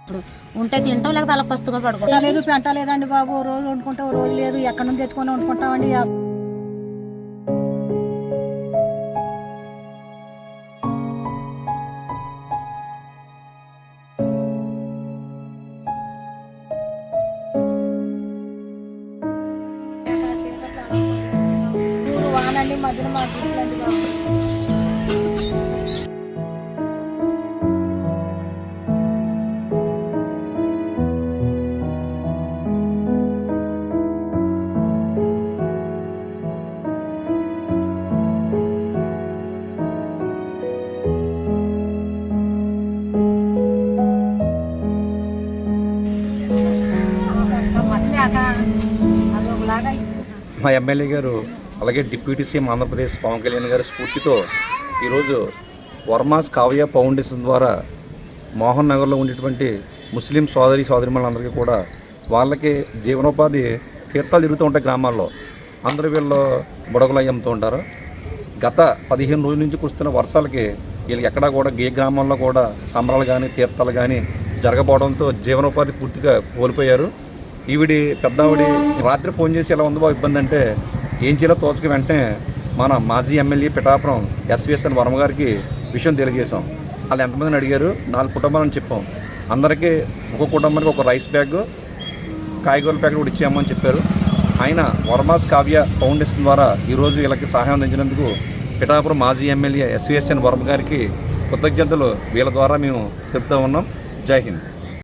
ఇప్పుడు ఉంటే తింటాం లేకపోతే అలా పస్తుగా పడుకుంటాం. లేదు పెంట లేదండి బాబు, రోజు వండుకుంటే రోజు లేదు, ఎక్కడి నుంచి తెచ్చుకొని వండుకుంటామండి. వానండి మధ్యన మాకు తీసుకురండి బాబు. మా ఎమ్మెల్యే గారు అలాగే డిప్యూటీ సీఎం ఆంధ్రప్రదేశ్ పవన్ కళ్యాణ్ గారి స్ఫూర్తితో ఈరోజు వర్మాస్ కావ్య ఫౌండేషన్ ద్వారా మోహన్ నగర్లో ఉండేటువంటి ముస్లిం సోదరిమణులందరికీ కూడా వాళ్ళకి జీవనోపాధి తీర్థాలు తిరుగుతూ ఉంటాయి గ్రామాల్లో. అందరూ వీళ్ళు బుడగలు అమ్ముతూ ఉంటారు. గత 15 రోజుల నుంచి కురుస్తున్న వర్షాలకి వీళ్ళకి ఎక్కడా కూడా ఏ గ్రామాల్లో కూడా సంబరాలు కానీ తీర్థాలు కానీ జరగకపోవడంతో జీవనోపాధి పూర్తిగా కోల్పోయారు. ఈవిడి పెద్దావిడి రాత్రి ఫోన్ చేసి ఎలా ఉందో ఇబ్బంది అంటే ఏం చేయాలో తోచక వెంటనే మన మాజీ ఎమ్మెల్యే పిఠాపురం ఎస్విఎస్ఎన్ వర్మ గారికి విషయం తెలియజేశాం. వాళ్ళు ఎంతమందిని అడిగారు, 4 కుటుంబాలని చెప్పాం. అందరికీ ఒక్కొక్క కుటుంబానికి ఒక రైస్ బ్యాగ్, కాయగూరల ప్యాకెట్ కూడా ఇచ్చామని చెప్పారు. ఆయన వర్మాస్ కావ్య ఫౌండేషన్ ద్వారా ఈరోజు వీళ్ళకి సహాయం అందించినందుకు పిఠాపురం మాజీ ఎమ్మెల్యే ఎస్విఎస్ఎన్ వర్మ గారికి కృతజ్ఞతలు వీళ్ళ ద్వారా మేము చెప్తూ ఉన్నాం. జై హింద్.